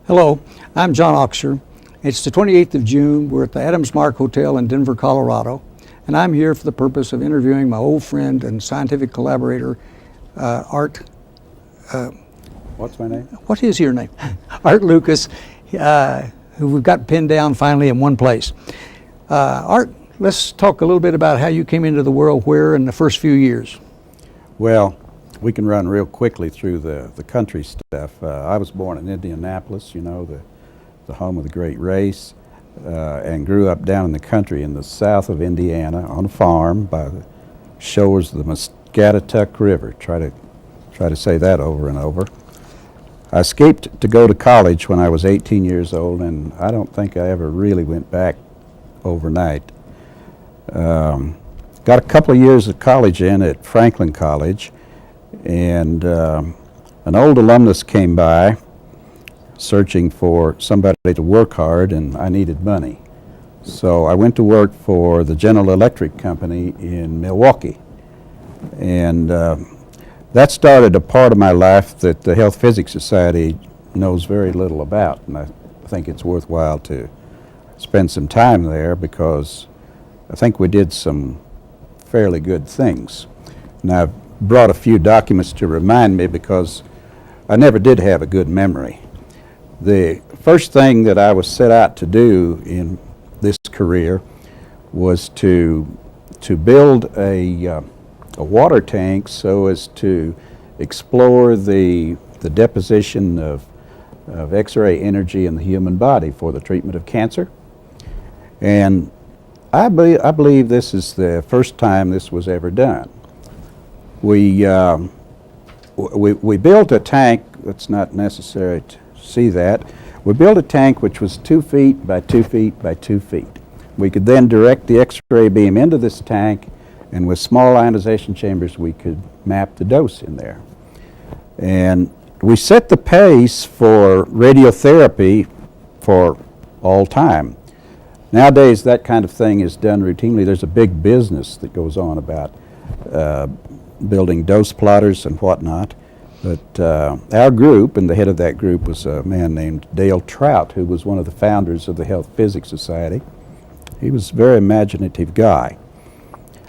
Hello, I'm John Oxer. It's the 28th of June. We're at the Adams Mark Hotel in Denver, Colorado, and I'm here for the purpose of interviewing my old friend and scientific collaborator, Art. What's my name? What is your name? Art Lucas, who we've got pinned down finally in one place. Art, let's talk a little bit about how you came into the world, where in the first few years. Well, we can run real quickly through the country stuff. I was born in Indianapolis, you know, the home of the great race, and grew up down in the country in the south of Indiana on a farm by the shores of the Muscatatuck River. Try to say that over and over. I escaped to go to college when I was 18 years old, and I don't think I ever really went back overnight. Got a couple of years of college in at Franklin College, and an old alumnus came by searching for somebody to work hard, and I needed money. So I went to work for the General Electric Company in Milwaukee, and that started a part of my life that the Health Physics Society knows very little about, and I think it's worthwhile to spend some time there because I think we did some fairly good things. And I've brought a few documents to remind me because I never did have a good memory. The first thing that I was set out to do in this career was to build a water tank so as to explore the deposition of X-ray energy in the human body for the treatment of cancer. And I believe this is the first time this was ever done. We built a tank. It's not necessary to see that. We built a tank which was 2 feet by 2 feet by 2 feet. We could then direct the X-ray beam into this tank, and with small ionization chambers we could map the dose in there. And we set the pace for radiotherapy for all time. Nowadays that kind of thing is done routinely. There's a big business that goes on about building dose plotters and whatnot. But our group, and the head of that group was a man named Dale Trout, who was one of the founders of the Health Physics Society. He was a very imaginative guy.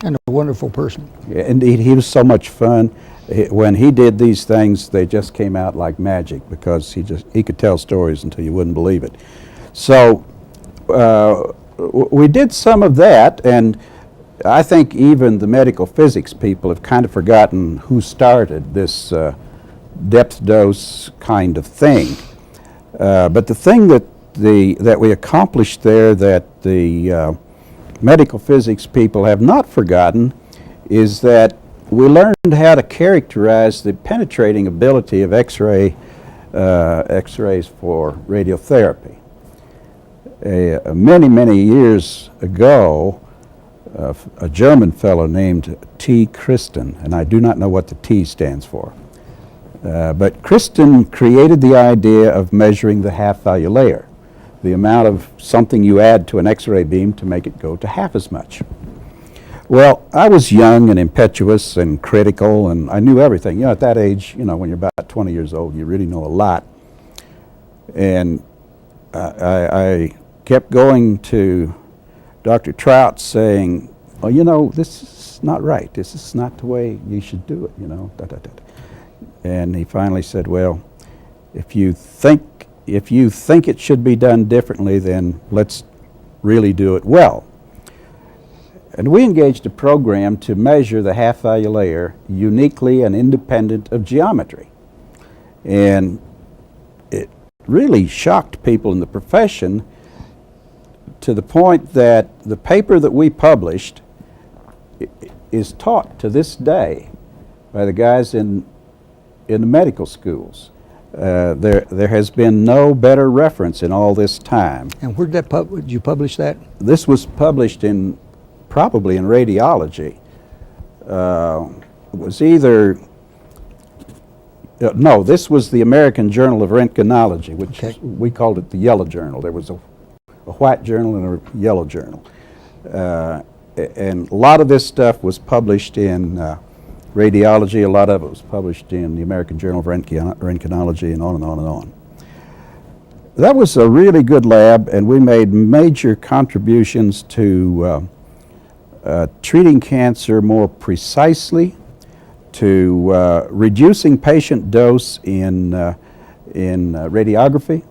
And a wonderful person. Yeah, indeed, he was so much fun. When he did these things, they just came out like magic because he could tell stories until you wouldn't believe it. So we did some of that, and I think even the medical physics people have kind of forgotten who started this depth dose kind of thing. But the thing that we accomplished there that the medical physics people have not forgotten is that we learned how to characterize the penetrating ability of X-rays for radiotherapy. Many years ago, a German fellow named T. Christen, and I do not know what the T stands for, but Christen created the idea of measuring the half-value layer, the amount of something you add to an X-ray beam to make it go to half as much. Well, I was young and impetuous and critical, and I knew everything. You know, at that age, you know, when you're about 20 years old, you really know a lot. And I kept going to Dr. Trout saying, oh, you know, this is not right. This is not the way you should do it, you know. And he finally said, well, if you think it should be done differently, then let's really do it well. And we engaged a program to measure the half-value layer uniquely and independent of geometry. And it really shocked people in the profession to the point that the paper that we published is taught to this day by the guys in the medical schools. There has been no better reference in all this time. And where did you publish that? This was published probably in radiology. It was either, no, this was the American Journal of Röntgenology, which we called it the Yellow Journal. There was a white journal and a yellow journal. And a lot of this stuff was published in radiology. A lot of it was published in the American Journal of Röntgenology, and on and on and on. that was a really good lab, and we made major contributions to treating cancer more precisely, to reducing patient dose in radiography,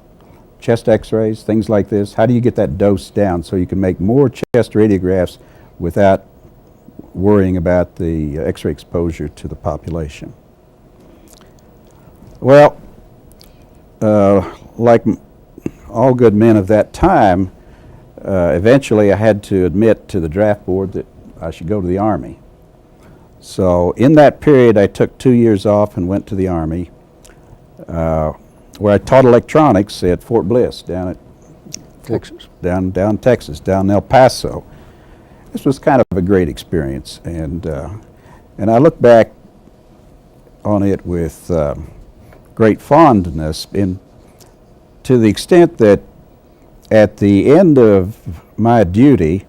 chest x-rays, things like this. How do you get that dose down so you can make more chest radiographs without worrying about the x-ray exposure to the population? Well, like all good men of that time, eventually I had to admit to the draft board that I should go to the Army. So in that period, I took 2 years off and went to the Army, where I taught electronics at Fort Bliss down at Texas. down Texas, down in El Paso. This was kind of a great experience, and I look back on it with great fondness, to the extent that at the end of my duty,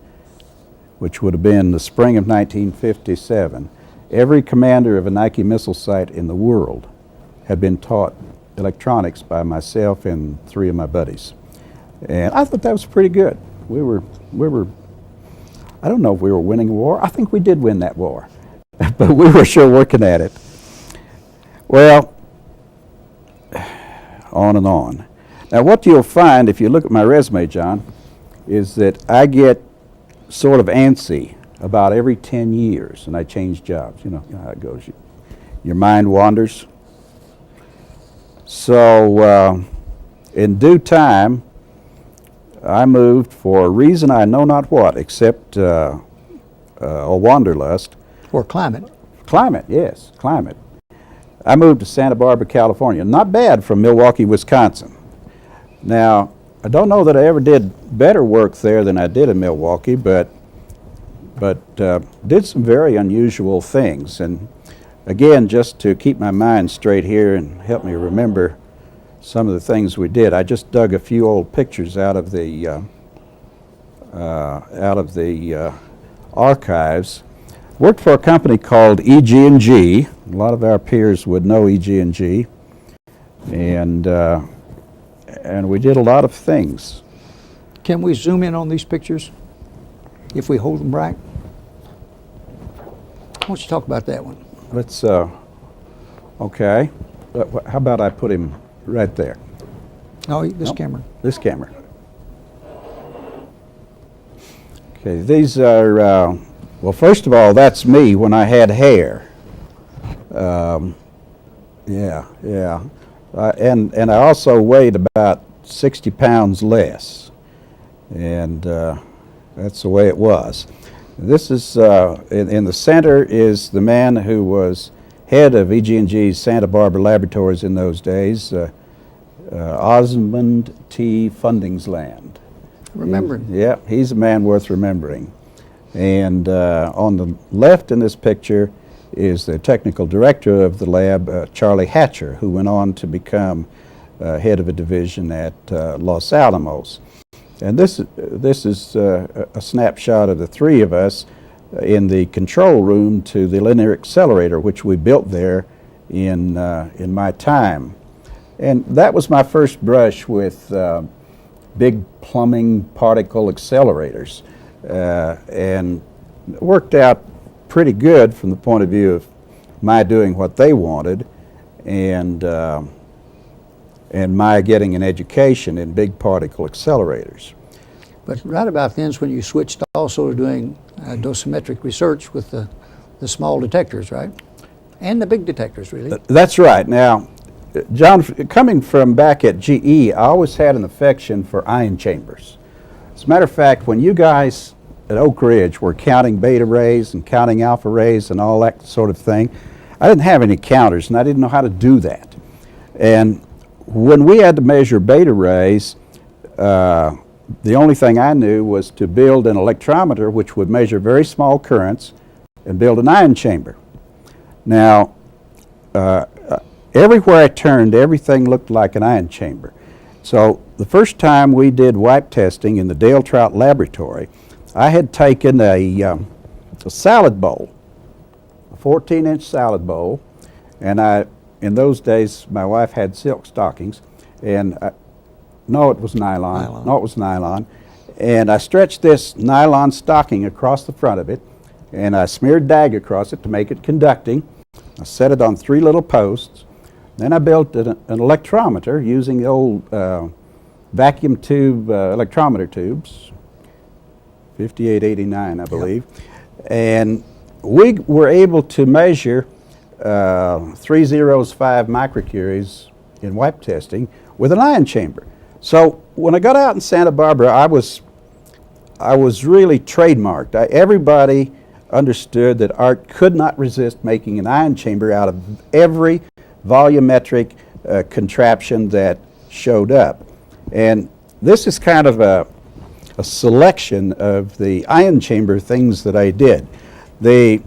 which would have been the spring of 1957, every commander of a Nike missile site in the world had been taught electronics by myself and 3 of my buddies. And I thought that was pretty good. We were, I don't know if we were winning a war. I think we did win that war, but we were sure working at it. Well, on and on. Now, what you'll find if you look at my resume, John, is that I get sort of antsy about every 10 years, and I change jobs. You know how it goes. Your mind wanders. So, in due time, I moved for a reason I know not what, except a wanderlust. Or climate. Climate, yes, climate. I moved to Santa Barbara, California. Not bad from Milwaukee, Wisconsin. Now, I don't know that I ever did better work there than I did in Milwaukee, but did some very unusual things. And again, just to keep my mind straight here and help me remember some of the things we did, I just dug a few old pictures out of the archives. Worked for a company called EG&G. A lot of our peers would know EG&G, and we did a lot of things. Can we zoom in on these pictures if we hold them right? Why don't you talk about that one? Let's, okay. How about I put him right there? Oh, this Nope. camera. This camera. Okay, these are, well, first of all, that's me when I had hair. Yeah. And I also weighed about 60 pounds less. And that's the way it was. This is, in the center is the man who was head of EG&G's Santa Barbara laboratories in those days, Osmond T. Fundingsland. Remembering. Yeah, he's a man worth remembering. And on the left in this picture is the technical director of the lab, Charlie Hatcher, who went on to become head of a division at Los Alamos. And this is a snapshot of the 3 of us in the control room to the linear accelerator, which we built there in my time. And that was my first brush with big plumbing particle accelerators, and it worked out pretty good from the point of view of my doing what they wanted, and my getting an education in big particle accelerators. But right about then is when you switched also to doing dosimetric research with the small detectors, right? And the big detectors, really. That's right. Now, John, coming from back at GE, I always had an affection for ion chambers. As a matter of fact, when you guys at Oak Ridge were counting beta rays and counting alpha rays and all that sort of thing, I didn't have any counters, and I didn't know how to do that. And when we had to measure beta rays, the only thing I knew was to build an electrometer which would measure very small currents and build an ion chamber. Now, everywhere I turned, everything looked like an ion chamber. So the first time we did wipe testing in the Dale Trout laboratory, I had taken a salad bowl, a 14-inch salad bowl, and in those days my wife had silk stockings, and No, it was nylon. Nylon. No, it was nylon. And I stretched this nylon stocking across the front of it, and I smeared dag across it to make it conducting. I set it on 3 little posts. Then I built an electrometer using the old vacuum tube electrometer tubes, 5889, I believe. Yep. And we were able to measure 305 microcuries in wipe testing with an ion chamber. So when I got out in Santa Barbara, I was really trademarked. Everybody understood that Art could not resist making an ion chamber out of every volumetric contraption that showed up. And this is kind of a selection of the ion chamber things that I did. The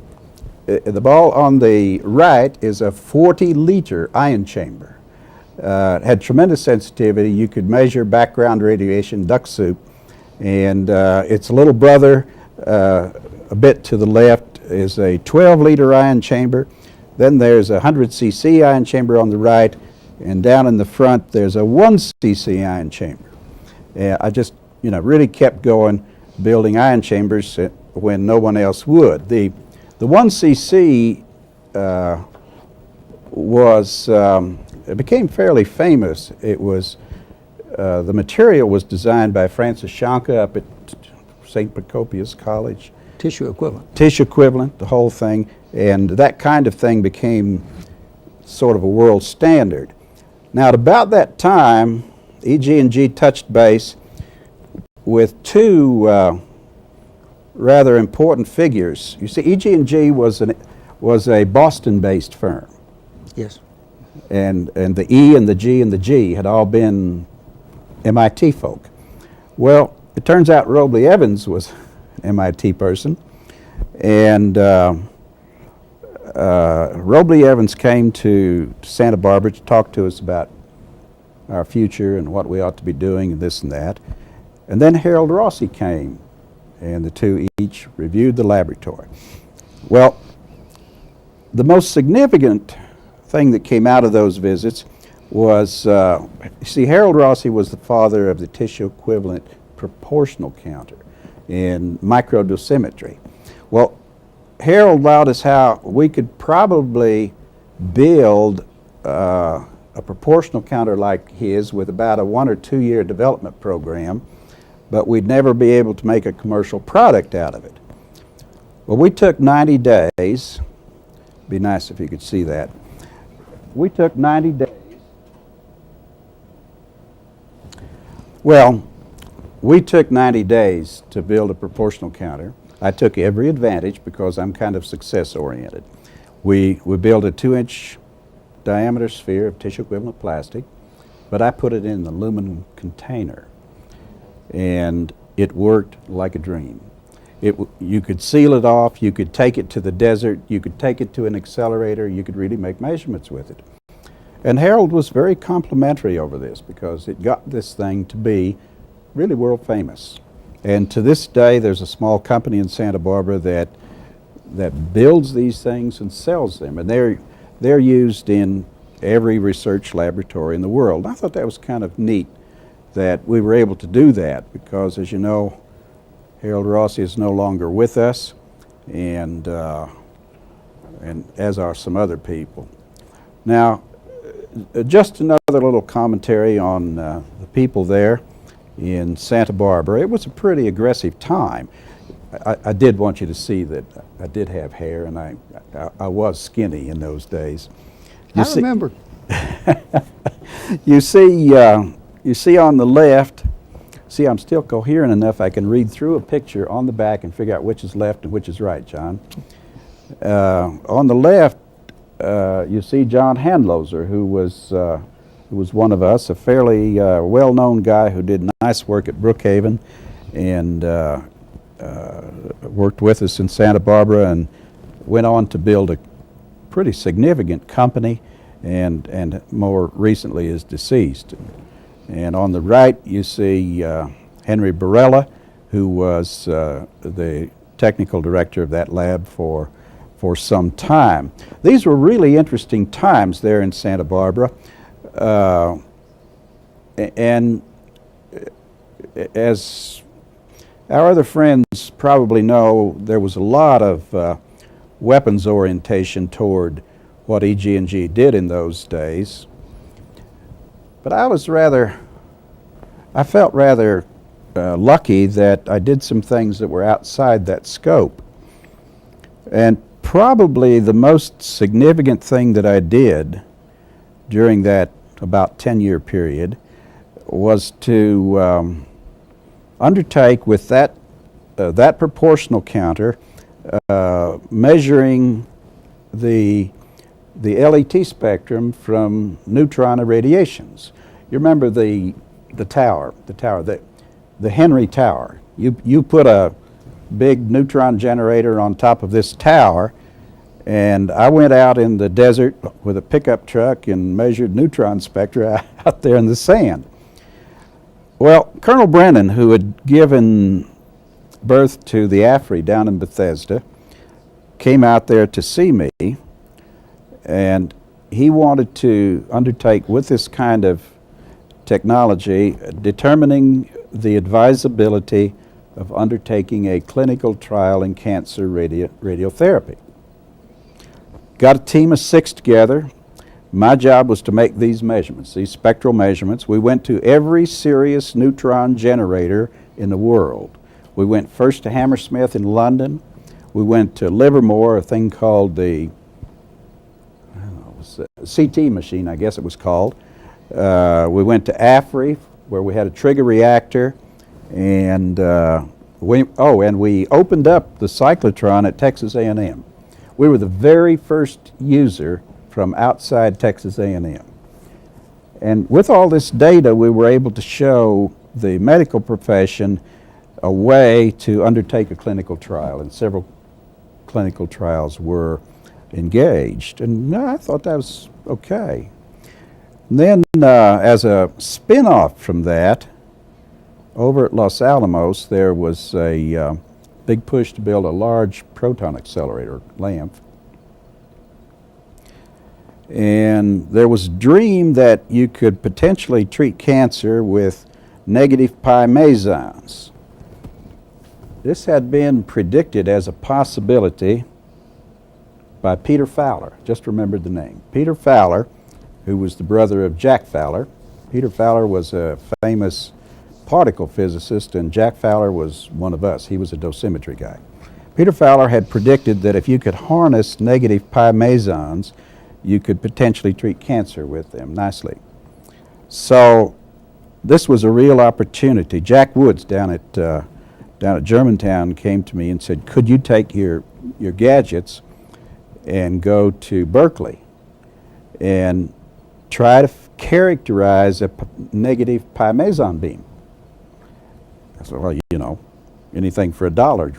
ball on the right is a 40-liter ion chamber. It had tremendous sensitivity. You could measure background radiation, duck soup, and its little brother, a bit to the left, is a 12-liter ion chamber. Then there's a 100 cc ion chamber on the right, and down in the front there's a 1 cc ion chamber. I just, really kept going, building ion chambers when no one else would. The 1 cc it became fairly famous. It was the material was designed by Francis Shanka up at St. Procopius College. Tissue equivalent. Tissue equivalent, the whole thing, and that kind of thing became sort of a world standard. Now, at about that time, EG&G touched base with 2 rather important figures. You see, EG&G was a Boston-based firm. Yes. And the E and the G and the G had all been MIT folk. Well, it turns out Robley Evans was an MIT person, and Robley Evans came to Santa Barbara to talk to us about our future and what we ought to be doing and this and that. And then Harold Rossi came, and the 2 each reviewed the laboratory. Well, the most significant thing that came out of those visits was, you see, Harold Rossi was the father of the tissue equivalent proportional counter in microdosimetry. Well, Harold allowed us how we could probably build a proportional counter like his with about a 1 or 2 year development program, but we'd never be able to make a commercial product out of it. Well, we took 90 days. Be nice if you could see that. We took 90 days. Well, we took 90 days to build a proportional counter. I took every advantage because I'm kind of success-oriented. We built a 2-inch diameter sphere of tissue equivalent plastic, but I put it in an aluminum container, and it worked like a dream. You could seal it off, you could take it to the desert, you could take it to an accelerator, you could really make measurements with it. And Harold was very complimentary over this because it got this thing to be really world famous. And to this day, there's a small company in Santa Barbara that builds these things and sells them, and they're used in every research laboratory in the world. I thought that was kind of neat that we were able to do that because, as you know, Harold Rossi is no longer with us, and as are some other people. Now, just another little commentary on the people there in Santa Barbara. It was a pretty aggressive time. I did want you to see that I did have hair, and I was skinny in those days. I remember. You see on the left. See, I'm still coherent enough I can read through a picture on the back and figure out which is left and which is right, John. On the left, you see John Handloser, who was one of us, a fairly well-known guy who did nice work at Brookhaven and worked with us in Santa Barbara and went on to build a pretty significant company and more recently is deceased. And on the right, you see Henry Barella, who was the technical director of that lab for some time. These were really interesting times there in Santa Barbara. And as our other friends probably know, there was a lot of weapons orientation toward what EG&G did in those days. But I felt rather lucky that I did some things that were outside that scope. And probably the most significant thing that I did during that about 10-year period was to undertake with that proportional counter measuring the LET spectrum from neutron irradiations. You remember the Henry Tower. You put a big neutron generator on top of this tower, and I went out in the desert with a pickup truck and measured neutron spectra out there in the sand. Well, Colonel Brennan, who had given birth to the AFRI down in Bethesda, came out there to see me, and he wanted to undertake with this kind of technology determining the advisability of undertaking a clinical trial in cancer radiotherapy. Got a team of 6 together. My job was to make these measurements, these spectral measurements. We went to every serious neutron generator in the world. We went first to Hammersmith in London. We went to Livermore, a thing called the CT machine, I guess it was called. We went to AFRI, where we had a trigger reactor, and we opened up the cyclotron at Texas A&M. We were the very first user from outside Texas A&M. And with all this data, we were able to show the medical profession a way to undertake a clinical trial, and several clinical trials were engaged. And I thought that was okay. And then as a spin-off from that, over at Los Alamos, there was a big push to build a large proton accelerator, LAMP. And there was a dream that you could potentially treat cancer with negative pi mesons. This had been predicted as a possibility by Peter Fowler. Just remembered the name. Peter Fowler, who was the brother of Jack Fowler. Peter Fowler was a famous particle physicist, and Jack Fowler was one of us. He was a dosimetry guy. Peter Fowler had predicted that if you could harness negative pi mesons, you could potentially treat cancer with them nicely. So this was a real opportunity. Jack Woods down at Germantown came to me and said, could you take your gadgets and go to Berkeley and try to characterize a negative pi meson beam? I said, well, you know, anything for $1.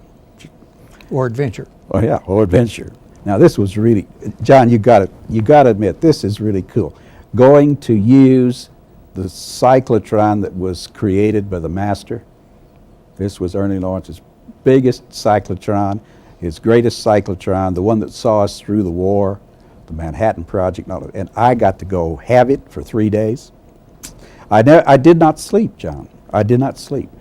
Or adventure. Oh yeah, or adventure. Now this was really, John, you got to admit, this is really cool. Going to use the cyclotron that was created by the master. This was Ernie Lawrence's biggest cyclotron, his greatest cyclotron, the one that saw us through the war, the Manhattan Project, and I got to go have it for 3 days. I did not sleep, John. I did not sleep.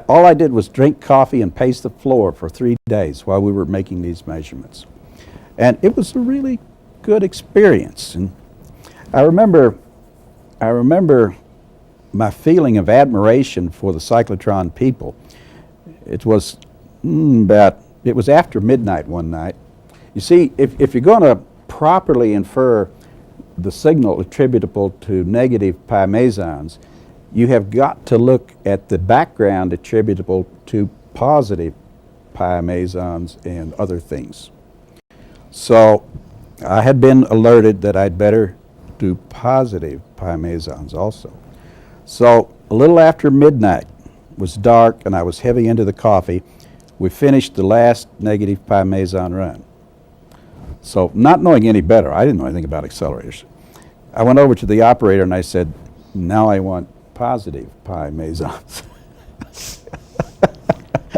All I did was drink coffee and pace the floor for 3 days while we were making these measurements. And it was a really good experience. And I remember my feeling of admiration for the cyclotron people. It was it was after midnight one night. You see, if you're going to properly infer the signal attributable to negative pi mesons, you have got to look at the background attributable to positive pi mesons and other things. So I had been alerted that I'd better do positive pi mesons also. So a little after midnight, it was dark and I was heavy into the coffee, we finished the last negative pi meson run. So not knowing any better, I didn't know anything about accelerators. I went over to the operator and I said, now I want positive pi mesons.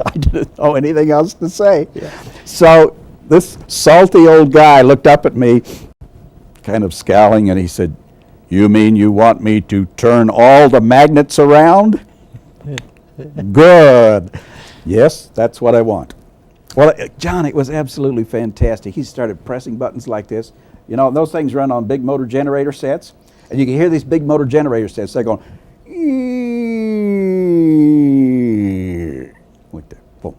I didn't know anything else to say. Yeah. So this salty old guy looked up at me, kind of scowling, and he said, you mean you want me to turn all the magnets around? Good. Yes, that's what I want. Well, John, it was absolutely fantastic. He started pressing buttons like this. You know, those things run on big motor generator sets, and you can hear these big motor generator sets. They're going, like that. Boom.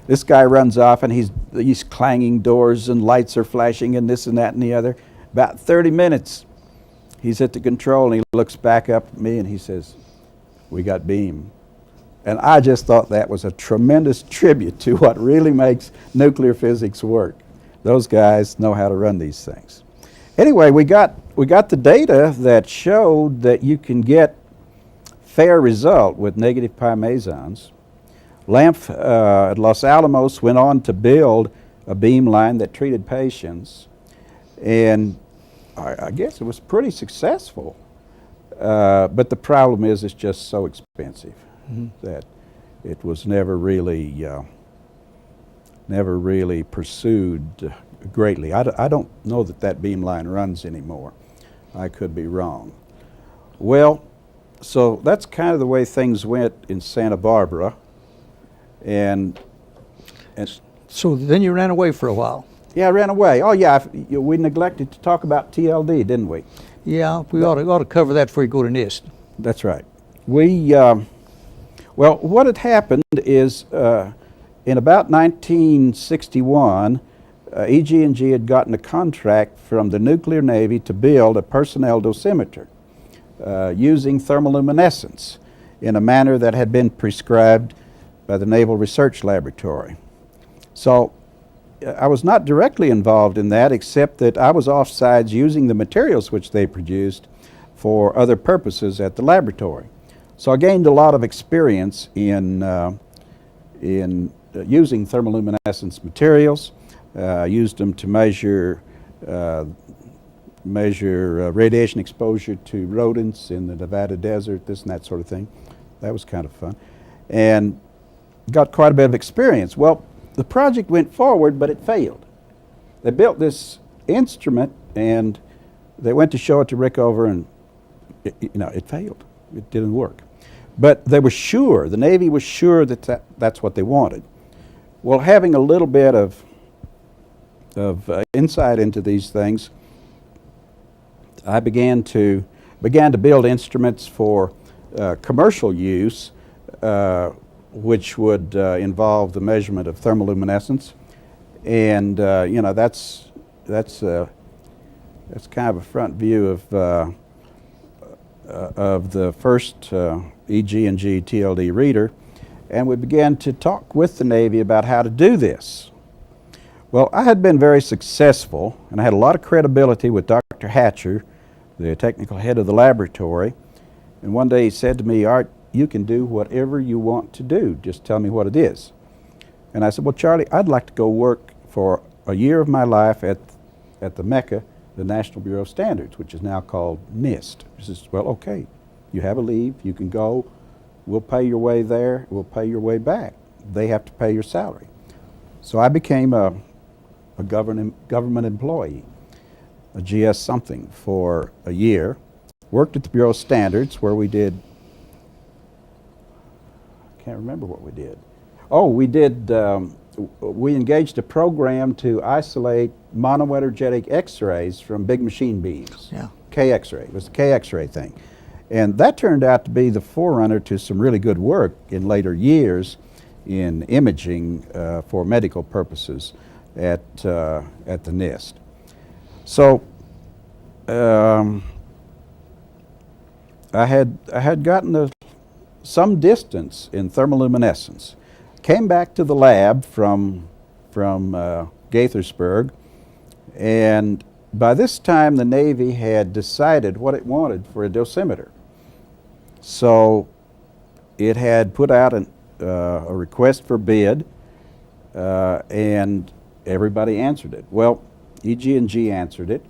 This guy runs off, and he's clanging doors, and lights are flashing, and this and that and the other. About 30 minutes, he's at the control, and he looks back up at me, and he says, "We got beam." And I just thought that was a tremendous tribute to what really makes nuclear physics work. Those guys know how to run these things. Anyway, we got the data that showed that you can get fair result with negative pi mesons. Lampf at Los Alamos went on to build a beam line that treated patients, and I guess it was pretty successful. But the problem is it's just so expensive. That it was never really pursued greatly. I don't know that beam line runs anymore. I could be wrong. Well, so that's kind of the way things went in Santa Barbara, and So then you ran away for a while. yeah, I ran away. Oh yeah, we neglected to talk about TLD, didn't we? Yeah, we ought to cover that before you go to NIST. That's right. Well, what had happened is in about 1961, EG&G had gotten a contract from the nuclear Navy to build a personnel dosimeter using thermoluminescence in a manner that had been prescribed by the Naval Research Laboratory. So I was not directly involved in that, except that I was offsides using the materials which they produced for other purposes at the laboratory. So I gained a lot of experience in using thermoluminescence materials. Used them to measure radiation exposure to rodents in the Nevada desert, this and that sort of thing. That was kind of fun, and got quite a bit of experience. Well, the project went forward, but it failed. They built this instrument, and they went to show it to Rickover, and it failed. It didn't work. But they were sure, the Navy was sure that that's what they wanted. Well, having a little bit of insight into these things, I began to build instruments for commercial use, which would involve the measurement of thermoluminescence, and that's kind of a front view of the first EG&G TLD reader, and we began to talk with the Navy about how to do this. Well, I had been very successful, and I had a lot of credibility with Dr. Hatcher, the technical head of the laboratory, and one day he said to me, "Art, you can do whatever you want to do, just tell me what it is." And I said, "Well, Charlie, I'd like to go work for a year of my life at the Mecca, the National Bureau of Standards, which is now called NIST." He says, "Well, okay, you have a leave, you can go, we'll pay your way there, we'll pay your way back. They have to pay your salary." So I became a government employee, a GS something, for a year. Worked at the Bureau of Standards, where we did, I can't remember what we did. Oh, we engaged a program to isolate monoenergetic X-rays from big machine beams. Yeah. K-X-ray, it was the K-X-ray thing. And that turned out to be the forerunner to some really good work in later years in imaging for medical purposes at the NIST. So I had gotten some distance in thermoluminescence. Came back to the lab from Gaithersburg, and by this time the Navy had decided what it wanted for a dosimeter. So it had put out a request for bid, and everybody answered it. Well, EG&G answered it,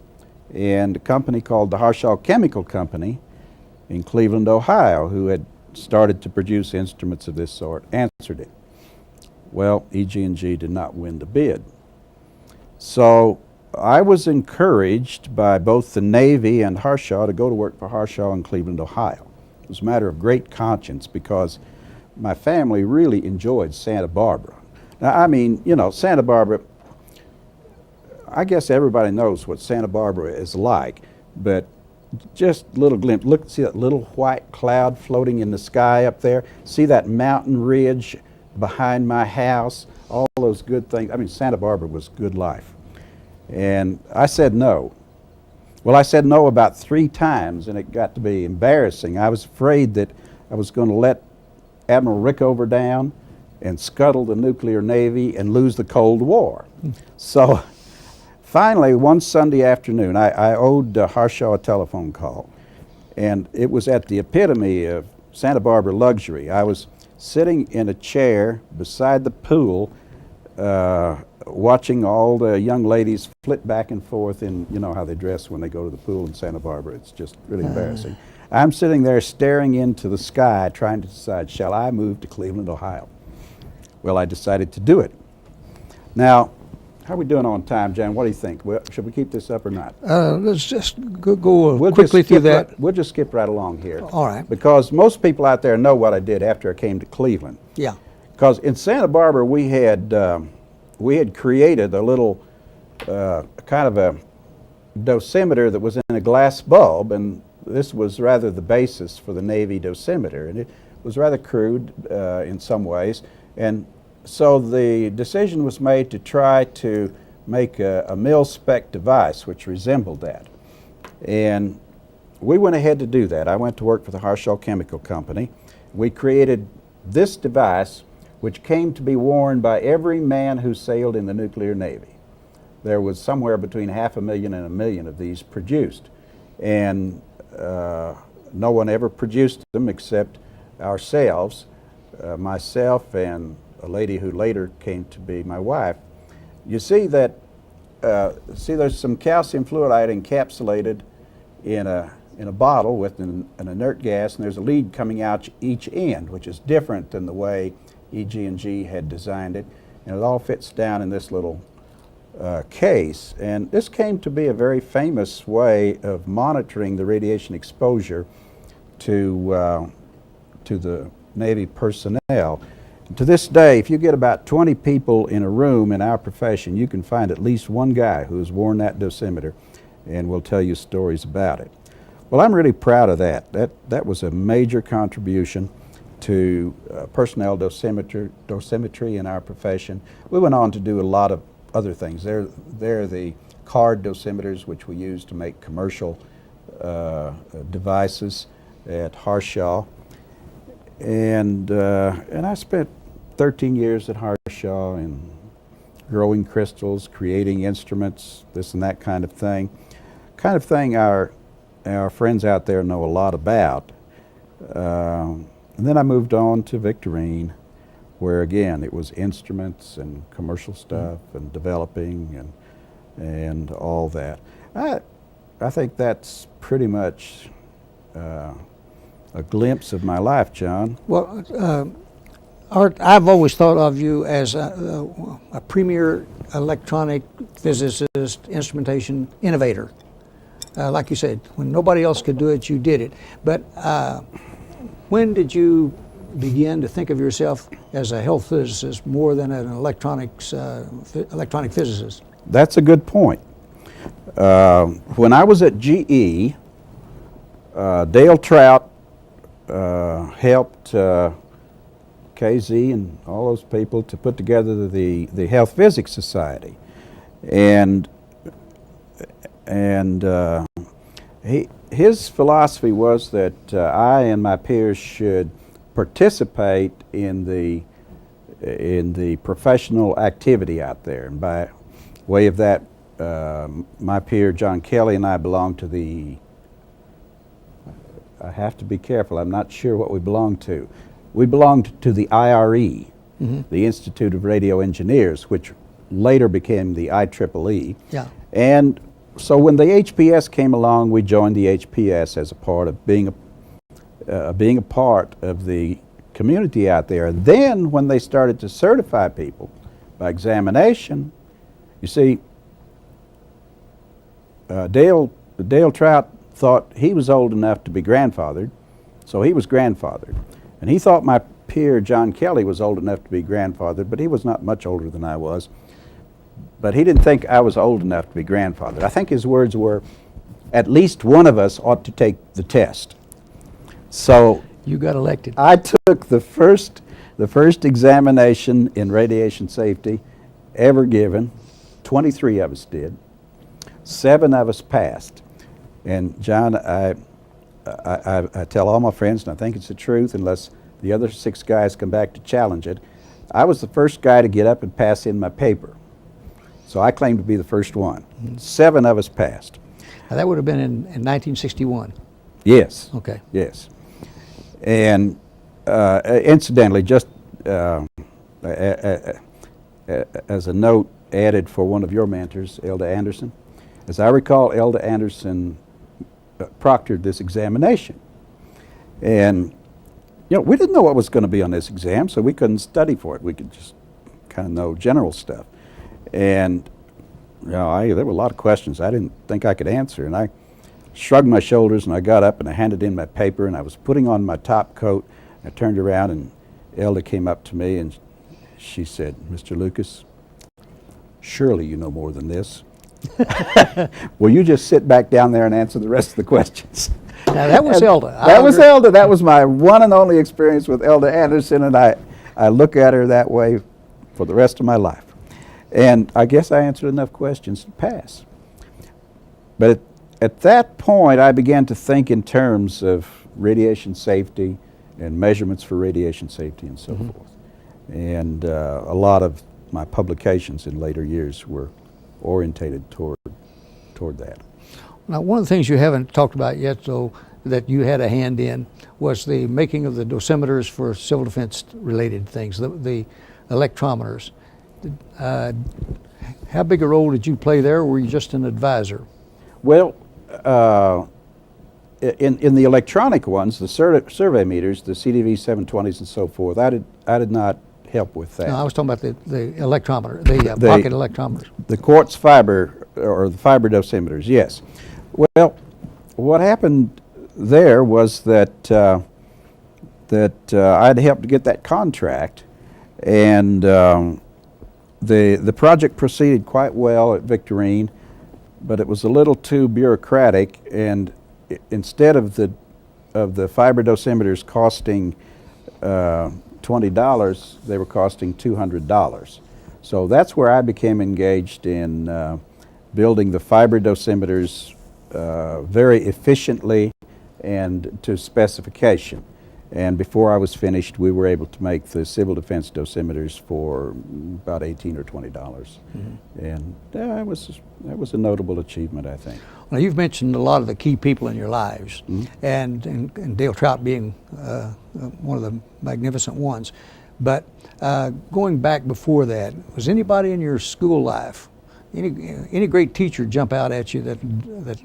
and a company called the Harshaw Chemical Company in Cleveland, Ohio, who had started to produce instruments of this sort, answered it. Well, EG&G did not win the bid. So I was encouraged by both the Navy and Harshaw to go to work for Harshaw in Cleveland, Ohio. It was a matter of great conscience, because my family really enjoyed Santa Barbara. Now, I mean, you know, Santa Barbara, I guess everybody knows what Santa Barbara is like, but just a little glimpse. Look, see that little white cloud floating in the sky up there? See that mountain ridge behind my house? All those good things. I mean, Santa Barbara was good life. And I said no. Well, I said no about 3 times, and it got to be embarrassing. I was afraid that I was going to let Admiral Rickover down and scuttle the nuclear navy and lose the Cold War. So finally, one Sunday afternoon, I owed Harshaw a telephone call, and it was at the epitome of Santa Barbara luxury. I was sitting in a chair beside the pool, watching all the young ladies flit back and forth in, you know how they dress when they go to the pool in Santa Barbara. It's just really embarrassing. I'm sitting there staring into the sky trying to decide, shall I move to Cleveland, Ohio? Well, I decided to do it. Now, how are we doing on time, Jan? What do you think? Well, should we keep this up or not? Let's just go quickly through that. We'll just skip right along here. All right. Because most people out there know what I did after I came to Cleveland. Yeah. Because in Santa Barbara, we had created a little kind of a dosimeter that was in a glass bulb, and this was rather the basis for the Navy dosimeter, and it was rather crude in some ways. And so the decision was made to try to make a mil-spec device which resembled that. And we went ahead to do that. I went to work for the Harshaw Chemical Company. We created this device which came to be worn by every man who sailed in the nuclear navy. There was somewhere between 500,000 and 1 million of these produced. And no one ever produced them except ourselves, myself and a lady who later came to be my wife. You see that, there's some calcium fluoride encapsulated in a bottle with an inert gas, and there's a lead coming out each end, which is different than the way EG&G had designed it. And it all fits down in this little case. And this came to be a very famous way of monitoring the radiation exposure to the Navy personnel. To this day, if you get about 20 people in a room in our profession, you can find at least one guy who has worn that dosimeter and will tell you stories about it. Well, I'm really proud of that. That was a major contribution to personnel dosimetry in our profession. We went on to do a lot of other things. They're the card dosimeters, which we use to make commercial devices at Harshaw. And I spent 13 years at Harshaw in growing crystals, creating instruments, this and that kind of thing. Kind of thing our friends out there know a lot about. And then I moved on to Victorine, where again it was instruments and commercial stuff and developing and all that. I think that's pretty much a glimpse of my life, John. Well, Art, I've always thought of you as a premier electronic physicist, instrumentation innovator. Like you said, when nobody else could do it, you did it. But when did you begin to think of yourself as a health physicist more than an electronic physicist? That's a good point. When I was at GE, Dale Trout helped KZ and all those people to put together the Health Physics Society, and his philosophy was that I and my peers should participate in the professional activity out there. And by way of that, my peer John Kelly and I belong to the, I have to be careful, I'm not sure what we belong to. We belonged to the IRE, the Institute of Radio Engineers, which later became the IEEE. Yeah. And so when the HPS came along, we joined the HPS as a part of being a part of the community out there. Then when they started to certify people by examination, you see, Dale Trout thought he was old enough to be grandfathered, so he was grandfathered. And he thought my peer, John Kelly, was old enough to be grandfathered, but he was not much older than I was. But he didn't think I was old enough to be grandfathered. I think his words were, at least one of us ought to take the test. So You got elected. I took the first examination in radiation safety ever given. 23 of us did. 7 of us passed. And John, I tell all my friends, and I think it's the truth, unless the other 6 guys come back to challenge it, I was the first guy to get up and pass in my paper. So I claim to be the first one. 7 of us passed. Now, that would have been in 1961. Yes. Okay. Yes. And incidentally, just as a note added for one of your mentors, Elda Anderson, as I recall, Elda Anderson proctored this examination. And, you know, we didn't know what was going to be on this exam, so we couldn't study for it. We could just kind of know general stuff. And, you know, there were a lot of questions I didn't think I could answer. And I shrugged my shoulders, and I got up, and I handed in my paper, and I was putting on my top coat. I turned around, and Elda came up to me, and she said, "Mr. Lucas, surely you know more than this. Will you just sit back down there and answer the rest of the questions?" Now, that was Elda. That was Elda. That was my one and only experience with Elda Anderson, and I look at her that way for the rest of my life. And I guess I answered enough questions to pass. But at that point, I began to think in terms of radiation safety and measurements for radiation safety and so forth. And a lot of my publications in later years were orientated toward that. Now, one of the things you haven't talked about yet, though, that you had a hand in, was the making of the dosimeters for civil defense related things, the electrometers. How big a role did you play there, or were you just an advisor? Well, in the electronic ones, the survey meters, the CDV 720s and so forth, I did not help with that. No, I was talking about the electrometer, the pocket electrometers. The quartz fiber, or the fiber dosimeters, yes. Well, what happened there was that I'd helped to get that contract, and the project proceeded quite well at Victorine, but it was a little too bureaucratic, and instead of the fiber dosimeters costing $20, they were costing $200. So that's where I became engaged in building the fiber dosimeters very efficiently and to specification. And before I was finished, we were able to make the civil defense dosimeters for about $18 or $20. And that was a notable achievement, I think. Now, you've mentioned a lot of the key people in your lives, and Dale Trout being one of the magnificent ones. But going back before that, was anybody in your school life, any great teacher jump out at you that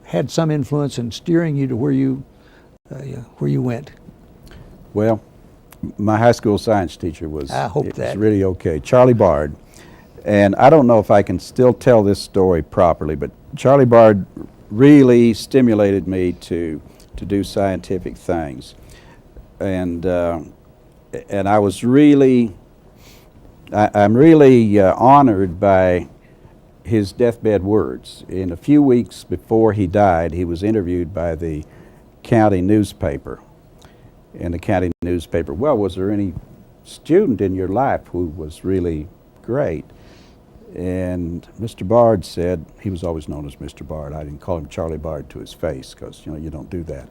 had some influence in steering you to where you went? Well, my high school science teacher was really okay, Charlie Bard. And I don't know if I can still tell this story properly, but Charlie Bard really stimulated me to do scientific things. And I was really, I'm really honored by his deathbed words. In a few weeks before he died, he was interviewed by the county newspaper. And the county newspaper, well, was there any student in your life who was really great? And Mr. Bard said, he was always known as Mr. Bard. I didn't call him Charlie Bard to his face because, you know, you don't do that.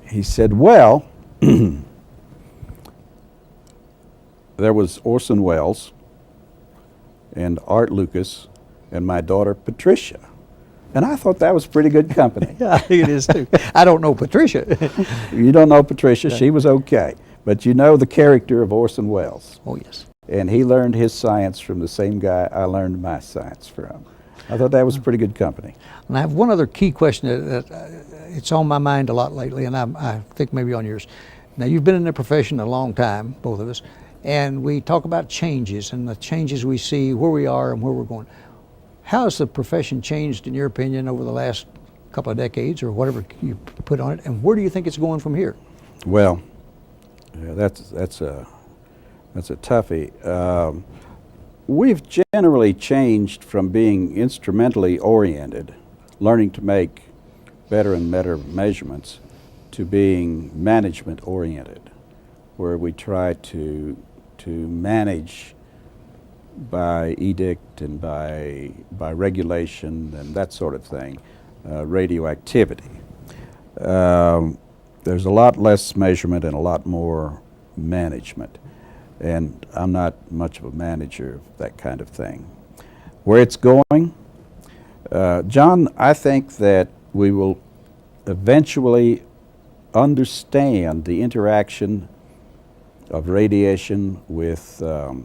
He said, well, there was Orson Wells and Art Lucas and my daughter Patricia. And I thought that was pretty good company. Yeah, I think it is too. I don't know Patricia. You don't know Patricia. She was okay. But you know the character of Orson Welles. Oh, yes. And he learned his science from the same guy I learned my science from. I thought that was pretty good company. And I have one other key question that it's on my mind a lot lately, and I think maybe on yours. Now, you've been in the profession a long time, both of us, and we talk about changes and the changes we see, where we are and where we're going. How has the profession changed, in your opinion, over the last couple of decades, or whatever you put on it, and where do you think it's going from here? Well, Yeah, that's a toughie. We've generally changed from being instrumentally oriented, learning to make better and better measurements, to being management oriented, where we try to manage by edict and by regulation and that sort of thing, radioactivity. There's a lot less measurement and a lot more management, and I'm not much of a manager of that kind of thing. Where it's going, John, I think that we will eventually understand the interaction of radiation with the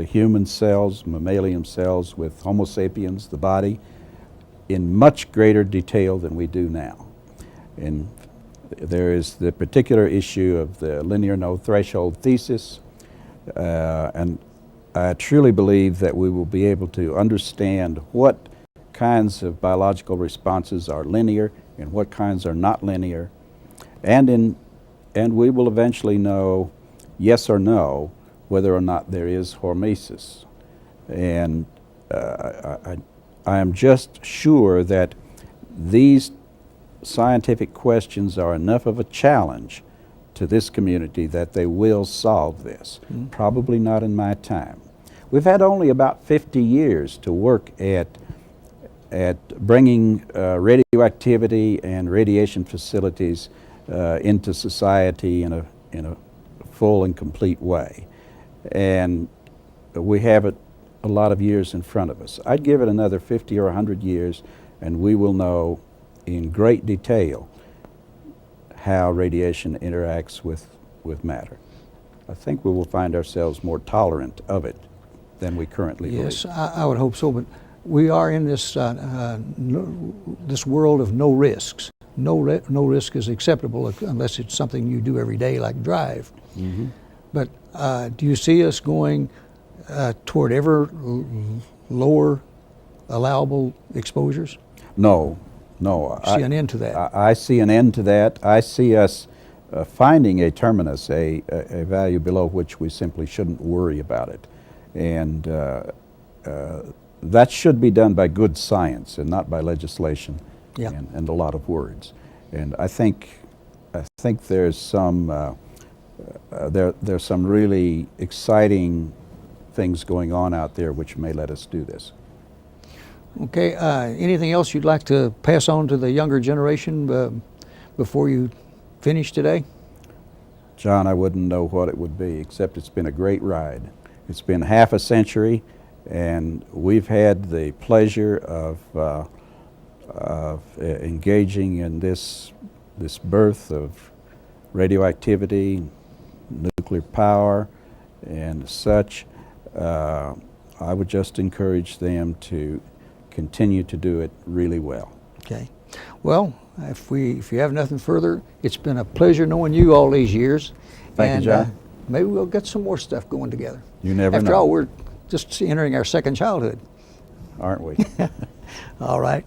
human cells, mammalian cells, with Homo sapiens, the body, in much greater detail than we do now. And there is the particular issue of the linear no threshold thesis, and I truly believe that we will be able to understand what kinds of biological responses are linear and what kinds are not linear, and we will eventually know, yes or no, whether or not there is hormesis. And I am just sure that these scientific questions are enough of a challenge to this community that they will solve this. Probably not in my time. We've had only about 50 years to work at bringing radioactivity and radiation facilities into society in a full and complete way. And we have a lot of years in front of us. I'd give it another 50 or 100 years and we will know in great detail how radiation interacts with matter. I think we will find ourselves more tolerant of it than we currently believe. Yes, I would hope so, but we are in this this world of no risks. No risk is acceptable unless it's something you do every day, like drive. But do you see us going toward ever lower allowable exposures? No. See an end to that? I see an end to that. I see us finding a terminus, a value below which we simply shouldn't worry about it. And that should be done by good science and not by legislation and a lot of words. And I think there's some there's some really exciting things going on out there which may let us do this. Okay, anything else you'd like to pass on to the younger generation before you finish today? John, I wouldn't know what it would be, except it's been a great ride. It's been half a century, and we've had the pleasure of engaging in this birth of radioactivity, nuclear power, and such. I would just encourage them to continue to do it really well. Okay. Well, if you have nothing further, it's been a pleasure knowing you all these years. Thank you, John. Maybe we'll get some more stuff going together. You never know. After all, we're just entering our second childhood. Aren't we? All right.